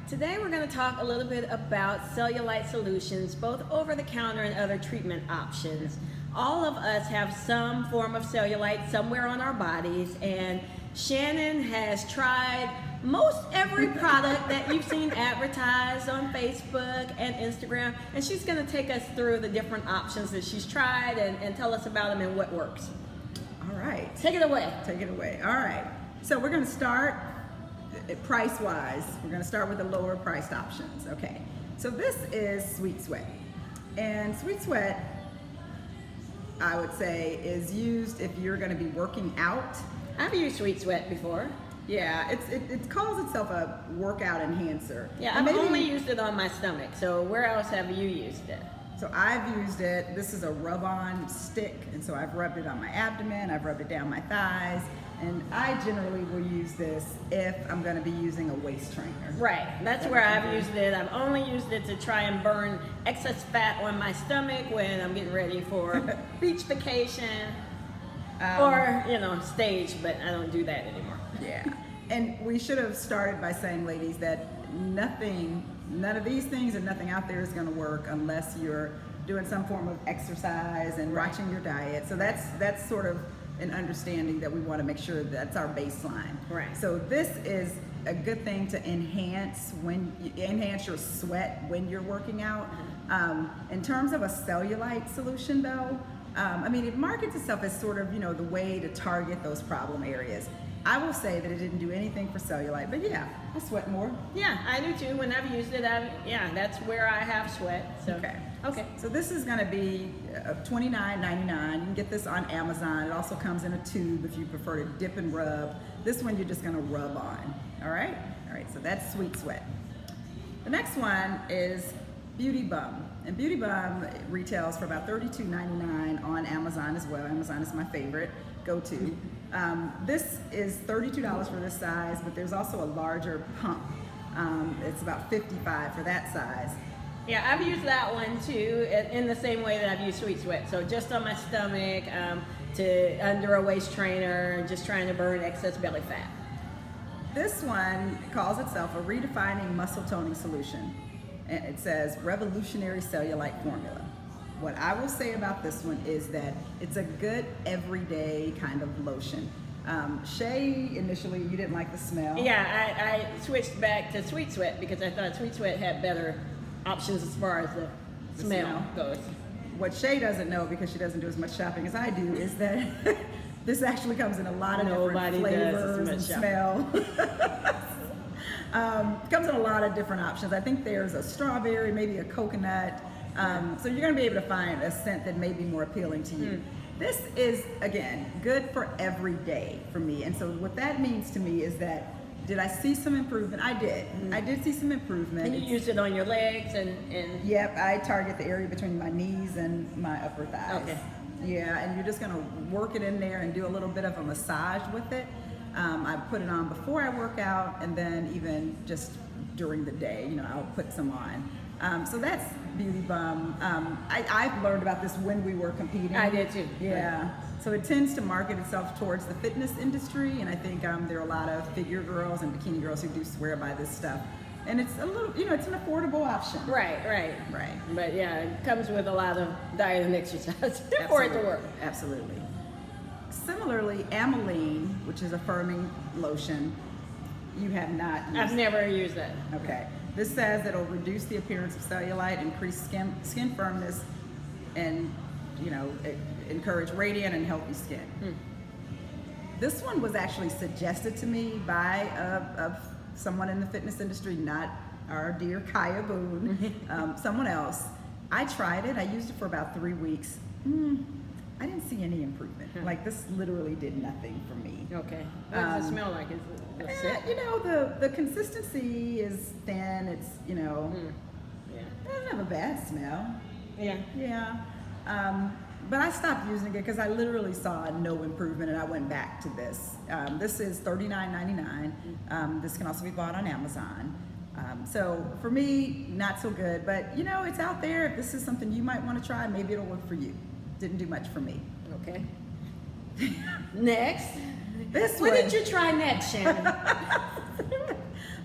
Today we're going to talk a little bit about cellulite solutions, both over-the-counter and other treatment options. All of us have some form of cellulite somewhere on our bodies, and Shannon has tried most every product that you've seen advertised on Facebook and Instagram, and she's going to take us through the different options that she's tried and tell us about them and what works. All right. Take it away. Take it away. All right. So we're going to start price-wise. We're going to start with the lower priced options. Okay. So this is Sweet Sweat. And Sweet Sweat, I would say, is used if you're going to be working out. I've used Sweet Sweat before. Yeah, it calls itself a workout enhancer. Yeah, I've only used it on my stomach. So where else have you used it? So I've used it, this is a rub-on stick, and so I've rubbed it on my abdomen, I've rubbed it down my thighs, and I generally will use this if I'm going to be using a waist trainer. Right, that's where I've used it. I've only used it to try and burn excess fat on my stomach when I'm getting ready for beach vacation or, stage, but I don't do that anymore. Yeah, and we should have started by saying, ladies, that none of these things and nothing out there is going to work unless you're doing some form of exercise and watching your diet. So that's sort of an understanding that we want to make sure that's our baseline. Right. So this is a good thing to enhance your sweat when you're working out. In terms of a cellulite solution, though, it markets itself as sort of the way to target those problem areas. I will say that it didn't do anything for cellulite, but yeah, I sweat more. Yeah, I do too. When I've used it, that's where I have sweat. So. Okay. So this is going to be $29.99. You can get this on Amazon. It also comes in a tube if you prefer to dip and rub. This one you're just going to rub on. All right. So that's Sweet Sweat. The next one is Beauty Bum, and Beauty Bum retails for about $32.99 on Amazon as well. Amazon is my favorite go-to. This is $32 for this size, but there's also a larger pump. It's about $55 for that size. Yeah, I've used that one too in the same way that I've used Sweet Sweat. So just on my stomach, to under a waist trainer, just trying to burn excess belly fat. This one calls itself a redefining muscle toning solution. And it says revolutionary cellulite formula. What I will say about this one is that it's a good everyday kind of lotion. Shay, initially, you didn't like the smell. Yeah, I switched back to Sweet Sweat because I thought Sweet Sweat had better options as far as the smell goes. What Shay doesn't know, because she doesn't do as much shopping as I do, is that this actually comes in a lot of different flavors and smell. Comes in a lot of different options. I think there's a strawberry, maybe a coconut. So you're going to be able to find a scent that may be more appealing to you. This is, again, good for every day for me. And so what that means to me is that, did I see some improvement? I did. I did see some improvement. And you used it on your legs and... Yep, I target the area between my knees and my upper thighs. Okay. Yeah, and you're just going to work it in there and do a little bit of a massage with it. I put it on before I work out, and then even just during the day, I'll put some on. So that's Beauty Bum. I've learned about this when we were competing. I did too. Yeah. So it tends to market itself towards the fitness industry, and I think there are a lot of figure girls and bikini girls who do swear by this stuff. And it's a little, it's an affordable option. Right. But yeah, it comes with a lot of diet and exercise for it to work. Absolutely. Similarly, Amilean, which is a firming lotion, you have not used. I've never used that. Okay. This says it'll reduce the appearance of cellulite, increase skin firmness, and encourage radiant and healthy skin. This one was actually suggested to me by someone in the fitness industry, not our dear Kaya Boone, someone else. I tried it. I used it for about 3 weeks. I didn't see any improvement. Like, this literally did nothing for me. Okay. What does it smell like? Is it the consistency is thin. It's, it doesn't have a bad smell. Yeah. But I stopped using it because I literally saw no improvement, and I went back to this. This is $39.99. This can also be bought on Amazon. So for me, not so good, but it's out there. If this is something you might want to try, maybe it'll work for you. Didn't do much for me. Okay. Next. This What one. did you try next, Shannon?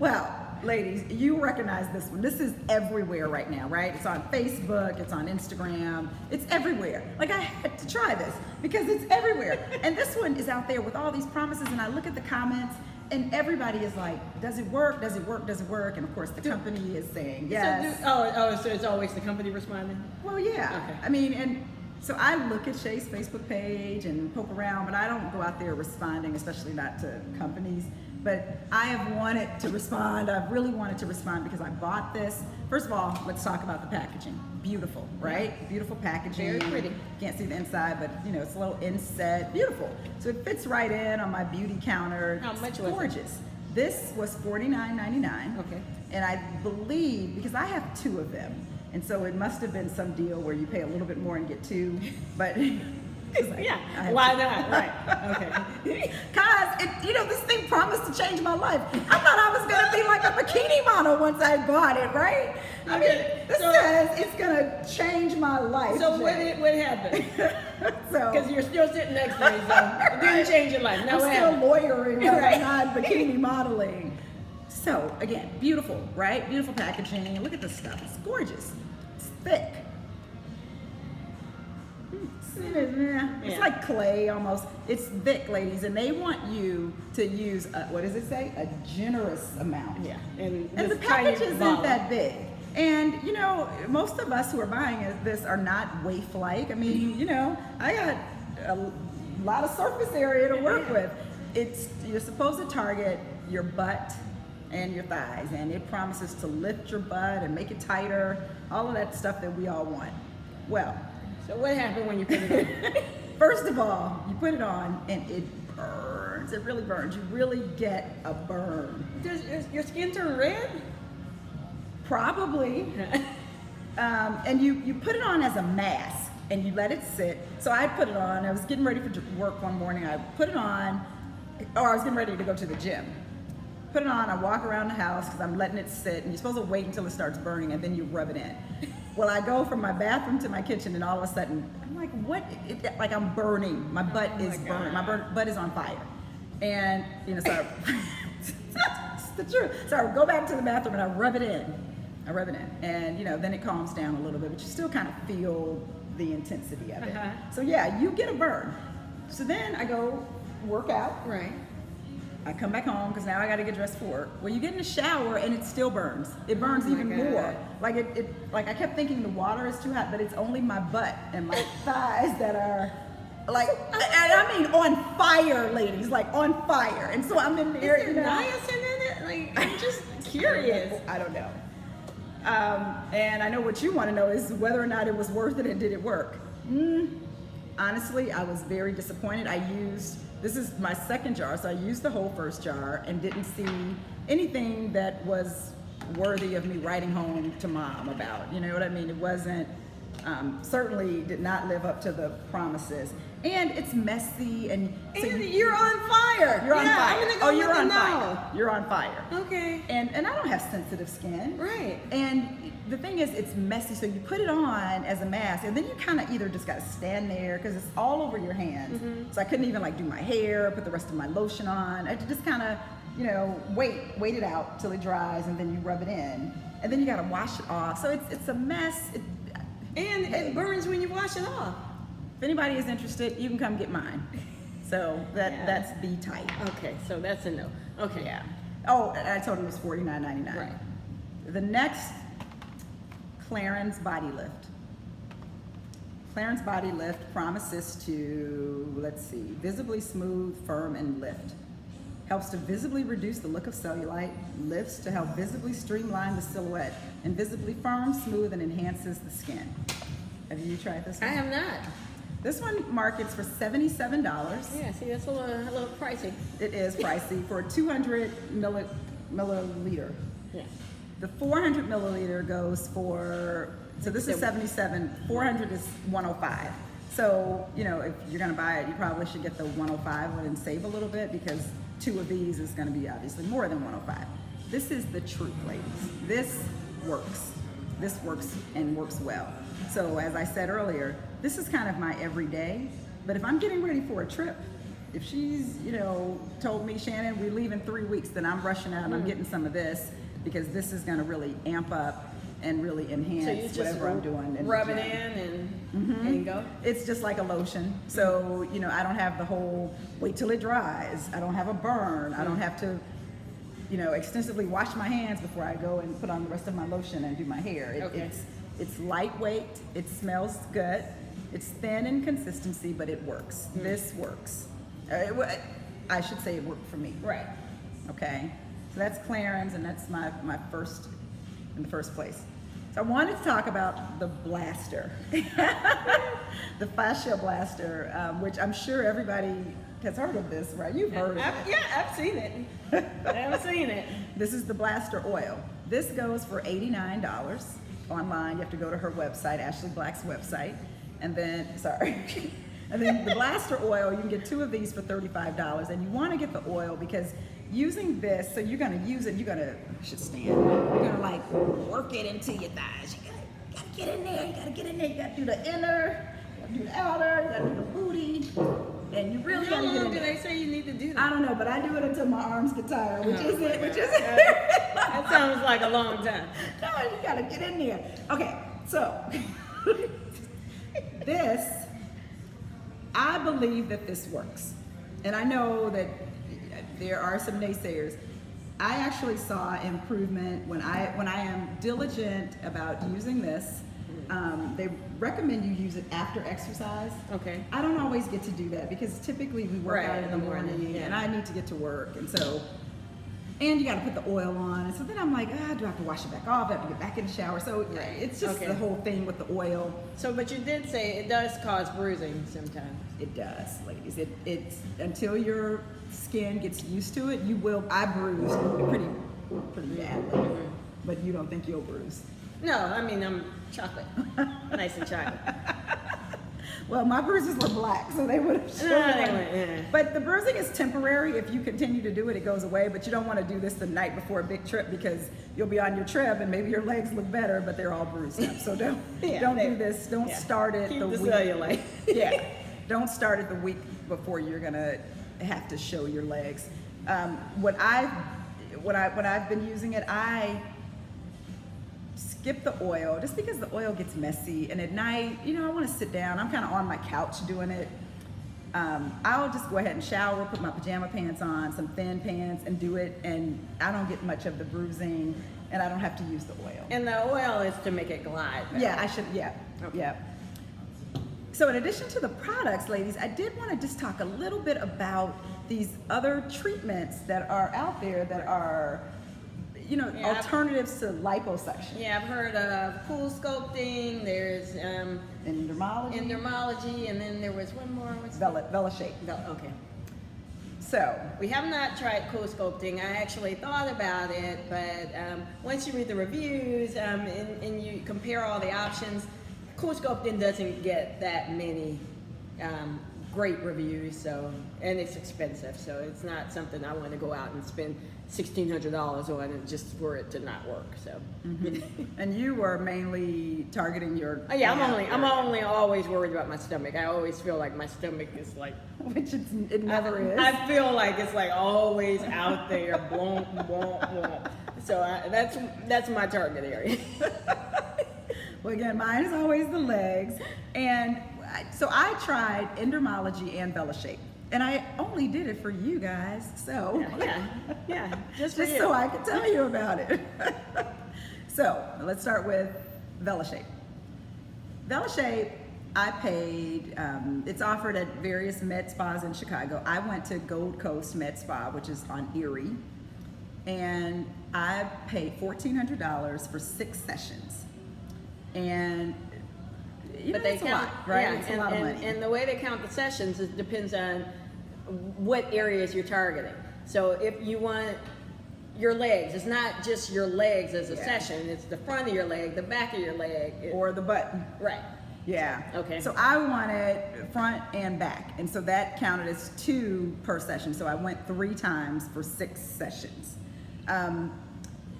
Well, ladies, you recognize this one. This is everywhere right now, right? It's on Facebook, it's on Instagram, it's everywhere. Like, I had to try this because it's everywhere. And this one is out there with all these promises, and I look at the comments, and everybody is like, does it work? Does it work? Does it work? And of course, the company is saying yes. So it's always the company responding? Well, yeah. Okay. I mean, and so I look at Shay's Facebook page and poke around, but I don't go out there responding, especially not to companies. But I have wanted to respond. I've really wanted to respond because I bought this. First of all, let's talk about the packaging. Beautiful, right? Yeah. Beautiful packaging. Very pretty. Can't see the inside, but you know, it's a little inset. Beautiful. So it fits right in on my beauty counter. How much it's was gorgeous. it? This was $49.99. Okay. And I believe, because I have 2 of them, and so it must have been some deal where you pay a little bit more and get 2, but yeah, why not? Right. Okay. Cause you know, this thing promised to change my life. I thought I was gonna be like a bikini model once I bought it, right? I mean, this says it's gonna change my life. So what happened? So, because you're still sitting next to me, so it didn't change your life. Now I'm what still happened? lawyering, Right. not bikini modeling. So again, beautiful, right? Beautiful packaging. Look at this stuff. It's gorgeous. It's thick. It's like clay almost. It's thick, ladies, and they want you to use what does it say? A generous amount. Yeah, and the package isn't that big. And you know, most of us who are buying this are not waif-like. I mean, you know, I got a lot of surface area to work with. You're supposed to target your butt and your thighs, and it promises to lift your butt and make it tighter. All of that stuff that we all want. Well. So what happened when you put it on? First of all, you put it on and it burns. It really burns. You really get a burn. Does your skin turn red? Probably. And you put it on as a mask and you let it sit. So I put it on. I was getting ready for work one morning. I put it on, or I was getting ready to go to the gym. Put it on. I walk around the house because I'm letting it sit. And you're supposed to wait until it starts burning and then you rub it in. Well, I go from my bathroom to my kitchen, and all of a sudden, I'm like, what? Like I'm burning. My butt is burning. My butt is on fire. And, you know, so it's the truth. So I go back to the bathroom and I rub it in. And, you know, then it calms down a little bit, but you still kind of feel the intensity of it. So yeah, you get a burn. So then I go work out. Right. I come back home because now I got to get dressed for work. Well, you get in the shower and it still burns. It burns even more. Like like I kept thinking the water is too hot, but it's only my butt and my thighs that are like, and I mean on fire, ladies, like on fire. And so I'm in there. Is there niacin in it? Like, I'm just curious. I don't know. And I know what you want to know is whether or not it was worth it and did it work. Honestly, I was very disappointed. This is my second jar, so I used the whole first jar and didn't see anything that was worthy of me writing home to mom about. You know what I mean? It wasn't, certainly did not live up to the promises. And it's messy and so you're on fire. You're on fire. I'm gonna go you're on fire. now. You're on fire. Okay. And I don't have sensitive skin. Right. And the thing is, it's messy, so you put it on as a mask, and then you kind of either just got to stand there because it's all over your hands. So I couldn't even like do my hair, put the rest of my lotion on. I just kind of, you know, wait it out till it dries, and then you rub it in, and then you got to wash it off. So it's a mess. And it burns when you wash it off. If anybody is interested, you can come get mine. So that's B type. Okay, so that's a no. Okay. Yeah. Oh, I told him it was $49.99. Right. The next, Clarins Body Lift. Clarins Body Lift promises to, let's see, visibly smooth, firm, and lift. Helps to visibly reduce the look of cellulite, lifts to help visibly streamline the silhouette, and visibly firm, smooth, and enhances the skin. Have you tried this one? I have not. This one markets for $77. Yeah, see, that's a little pricey. It is pricey for a 200 milliliter. Yeah. The 400 milliliter goes for, so this is 77, 400 is 105. So, you know, if you're gonna buy it, you probably should get the 105 one and save a little bit because 2 of these is gonna be obviously more than 105. This is the truth, ladies. This works. This works and works well. So as I said earlier, this is kind of my everyday, but if I'm getting ready for a trip, if she's, you know, told me, Shannon, we leave in 3 weeks, then I'm rushing out and I'm getting some of this. because this is going to really amp up and really So you enhance just whatever I'm doing. In the rub it gym. in and go. It's just like a lotion. So, you know, I don't have the whole wait till it dries. I don't have a burn. I don't have to, you know, extensively wash my hands before I go and put on the rest of my lotion and do my hair. Okay. It's lightweight. It smells good. It's thin in consistency, but it works. This works. I should say it worked for me. Right. Okay. So that's Clarins, and that's my first, in the first place. So I wanted to talk about the blaster, the Fascia Blaster, which I'm sure everybody has heard of this, right? You've heard of it. Yeah, I've seen it. I haven't seen it. This is the blaster oil. This goes for $89 online. You have to go to her website, Ashley Black's website, and then, and then the blaster oil, you can get 2 of these for $35, and you want to get the oil because using this, so you're going to use it, you should stand, you're going to like work it into your thighs. You gotta get in there, you gotta get in there, you gotta do the inner, you gotta do the outer, you gotta do the booty, and you really How gotta get long in do there. they say you need to do that? I don't know, but I do it until my arms get tired, which is it. That sounds like a long time. No, you gotta get in there. Okay, so this, I believe that this works. And I know that there are some naysayers. I actually saw improvement when I am diligent about using this. They recommend you use it after exercise. Okay. I don't always get to do that because typically we work Right, out in the morning yeah. and I need to get to work, and so, and you got to put the oil on, and so then I'm like, do I have to wash it back off? I have to get back in the shower. So it's just Okay. the whole thing with the oil. So, but you did say it does cause bruising sometimes. It does, ladies. It's until your skin gets used to it, you will. I bruised pretty badly, but you don't think you'll bruise. No, I mean, I'm chocolate. Nice and chocolate. Well, my bruises were black, so they would have shown. Yeah. But the bruising is temporary. If you continue to do it, it goes away. But you don't want to do this the night before a big trip because you'll be on your trip and maybe your legs look better, but they're all bruised up. So don't do this. Don't start it Keep the the week. cellulite. Yeah. Don't start it the week before you're gonna have to show your legs. When I've been using it, I skip the oil just because the oil gets messy, and at night, you know, I want to sit down. I'm kind of on my couch doing it. I'll just go ahead and shower, put my pajama pants on, some thin pants, and do it, and I don't get much of the bruising, and I don't have to use the oil. And the oil is to make it glide better. Yeah, I should, yeah, Okay. yeah. So in addition to the products, ladies, I did want to just talk a little bit about these other treatments that are out there that are, you know, Yeah, alternatives to liposuction. Yeah, I've heard of cool sculpting. There's Endermologie. Endermologie, and then there was one more. What's Velashape. Okay. So, We have not tried cool sculpting. I actually thought about it, but once you read the reviews and you compare all the options, cool sculpting doesn't get that many great reviews. So, and it's expensive, so it's not something I want to go out and spend $1,600 on it just for it to not work. So, and you were mainly targeting your. yeah, I'm only always worried about my stomach. I always feel like my stomach is like. Which it never is. I feel like it's like always out there, blomp, blomp, blomp. So that's my target area. Well, again, mine is always the legs, and so I tried Endermologie and velashape, and I only did it for you guys. So Yeah, just for you. so I could tell you about it. So let's start with velashape. Velashape, I paid, it's offered at various med spas in Chicago. I went to Gold Coast Med Spa, which is on Erie, and I paid $1,400 for 6 sessions. And you know, it's a lot, right? Yeah, it's a lot of money. And the way they count the sessions, it depends on what areas you're targeting. So if you want your legs, it's not just your legs as a session, it's the front of your leg, the back of your leg. Or the butt. Right. Yeah. Okay. So I wanted front and back, and so that counted as 2 per session. So I went 3 times for 6 sessions.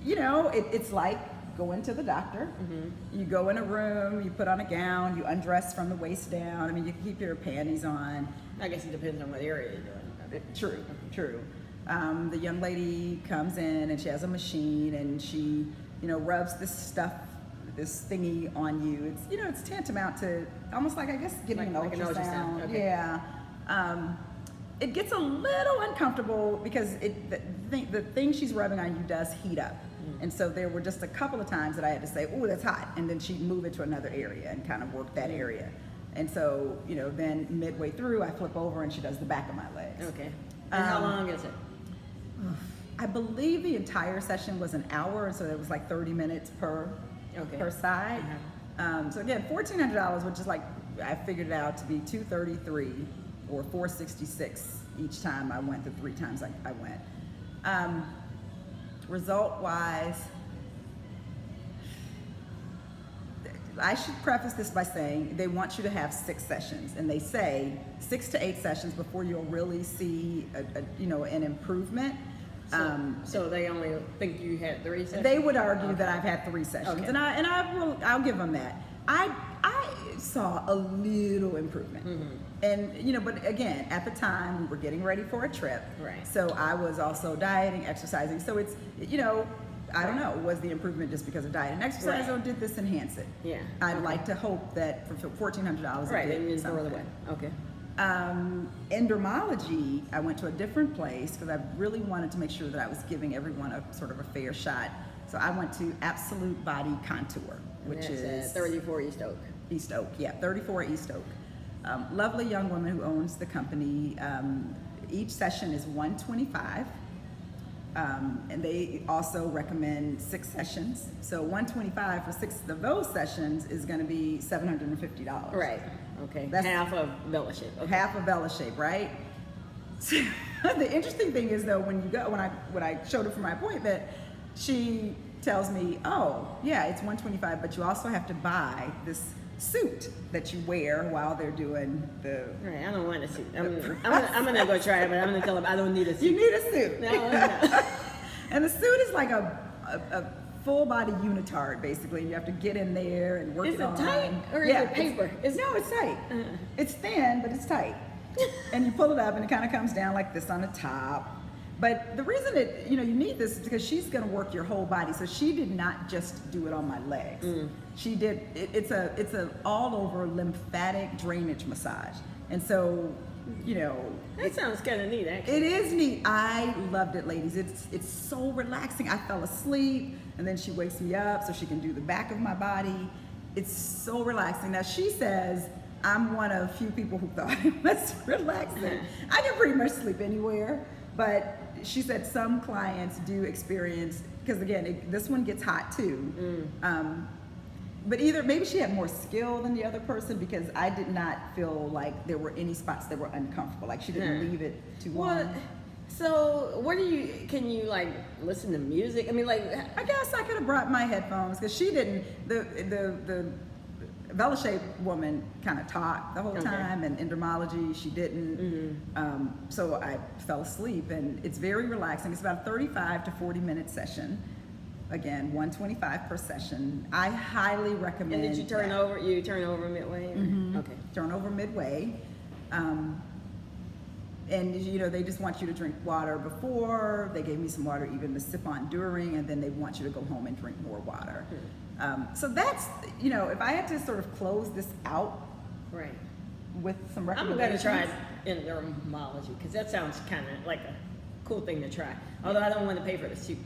You know, it's like going to the doctor. You go in a room, you put on a gown, you undress from the waist down. I mean, you keep your panties on. I guess it depends on what area you're doing. True. The young lady comes in and she has a machine and she, rubs this stuff, this thingy on you. It's, it's tantamount to almost like, I guess, getting Like an an ultrasound. ultrasound, okay. Yeah. It gets a little uncomfortable because the thing she's rubbing on you does heat up. And so there were just a couple of times that I had to say, "Oh, that's hot," and then she'd move it to another area and kind of work that area. And so, then midway through, I flip over and she does the back of my legs. Okay. And how long is it? I believe the entire session was an hour, and so it was like 30 minutes per side. So again, $1,400, which is like, I figured it out to be $233 or $466 each time I went, the 3 times I went. Result-wise, I should preface this by saying they want you to have 6 sessions, and they say 6 to 8 sessions before you'll really see an improvement. So they only think you had 3 sessions? They would argue that I've had 3 sessions, Okay. and I'll give them that. I saw a little improvement, and but again, at the time we were getting ready for a trip, Right. So I was also dieting, exercising. So it's I don't know, was the improvement just because of diet and exercise, Right. or did this enhance it? Yeah. I'd like to hope that for $1,400 Right, it did and then throw it something. away. Okay. Endermologie, I went to a different place because I really wanted to make sure that I was giving everyone a sort of a fair shot. So I went to Absolute Body Contour, which That's is at 34 East Oak. East Oak, yeah, 34 East Oak. Lovely young woman who owns the company. Each session is $125, and they also recommend 6 sessions. So $125 for 6 of those sessions is going to be $750. Right. Okay. That's half of velashape. Okay. Half a velashape, right? So, the interesting thing is though, when I showed her for my appointment, she tells me, "Oh, yeah, it's $125, but you also have to buy this suit that you wear while they're doing the." Right. I don't want a suit. I'm gonna go try it, but I'm gonna tell them I don't need a suit. You need a suit. No. And the suit is like a full body unitard, basically. You have to get in there and work Is it it on. tight or is it paper? No, it's tight. It's thin, but it's tight. And you pull it up and it kind of comes down like this on the top. But the reason that you need this is because she's going to work your whole body. So she did not just do it on my legs. She did. It's a all over lymphatic drainage massage. And so, That sounds kind of neat, actually. it is neat. I loved it, ladies. It's so relaxing. I fell asleep, and then she wakes me up so she can do the back of my body. It's so relaxing. Now she says I'm one of few people who thought it was relaxing. I can pretty much sleep anywhere, but she said some clients do experience, because again, this one gets hot too. But either maybe she had more skill than the other person, because I did not feel like there were any spots that were uncomfortable. Like she didn't leave it too long. So can you like listen to music? I mean, like, I guess I could have brought my headphones, because she didn't. The velashape woman kind of talked the whole time, and Endermologie she didn't. So I fell asleep, and it's very relaxing. It's about a 35 to 40 minute session. Again, $125 per session. I highly recommend. and did you turn that. over? You turn over midway? Or? Okay. Turn over midway. And they just want you to drink water before. They gave me some water even to sip on during, and then they want you to go home and drink more water. So that's, if I had to sort of close this out Right. with some I'm recommendations. gonna try Endermologie, because that sounds kind of like a cool thing to try. Although I don't want to pay for the suit.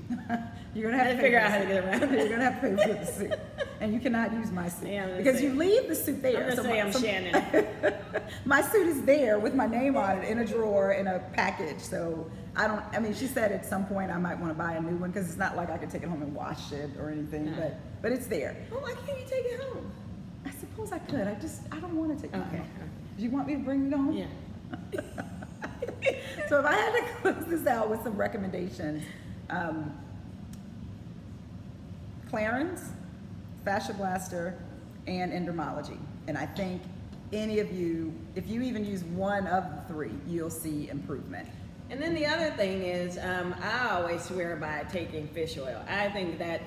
You're gonna have I to figure pay out for how to the get suit. around it. You're gonna have to pay for the suit, and you cannot use my suit, Yeah, I'm gonna because say- you leave the suit there. I'm gonna say I'm Shannon. My suit is there with my name on it in a drawer in a package. So she said at some point I might want to buy a new one, because it's not like I could take it home and wash it or anything, but it's there. Well, why can't you take it home? I suppose I could. I don't want to take it Okay. home. Do you want me to bring it home? Yeah. So if I had to close this out with some recommendations, Clarins, Fascia Blaster, and Endermologie. And I think any of you, if you even use one of the 3, you'll see improvement. And then the other thing is, I always swear by taking fish oil. I think that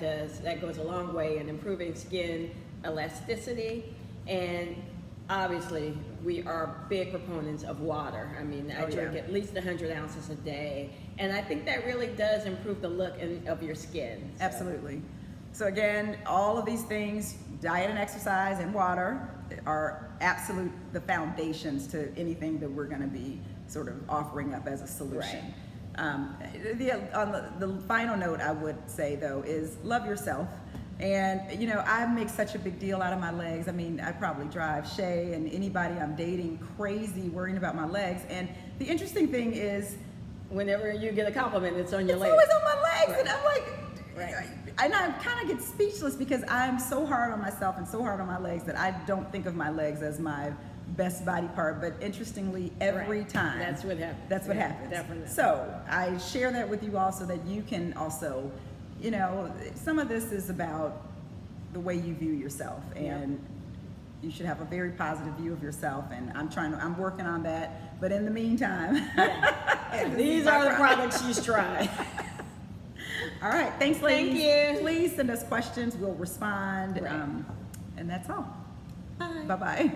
goes a long way in improving skin elasticity, and obviously, we are big proponents of water. I mean, I Oh, drink yeah. at least 100 ounces a day, and I think that really does improve the look of your skin. So. Absolutely. So again, all of these things, diet and exercise and water, are the foundations to anything that we're going to be sort of offering up as a solution. The final note I would say though is love yourself. And you know, I make such a big deal out of my legs. I mean, I probably drive Shay and anybody I'm dating crazy worrying about my legs. And the interesting thing is, whenever you get a compliment, it's on your legs. It's always on my legs, Right. and I'm like, Right. and I kind of get speechless because I'm so hard on myself and so hard on my legs that I don't think of my legs as my best body part. But interestingly, every Right. time, That's what happens. That's what Yeah, happens. definitely. So I share that with you all so that you can also, you know, some of this is about the way you view yourself, and you should have a very positive view of yourself. And I'm working on that. But in the meantime, These are the products she's trying. All right, thanks, ladies. Thank you. Please send us questions. We'll respond. Right. And that's all. Bye. Bye-bye.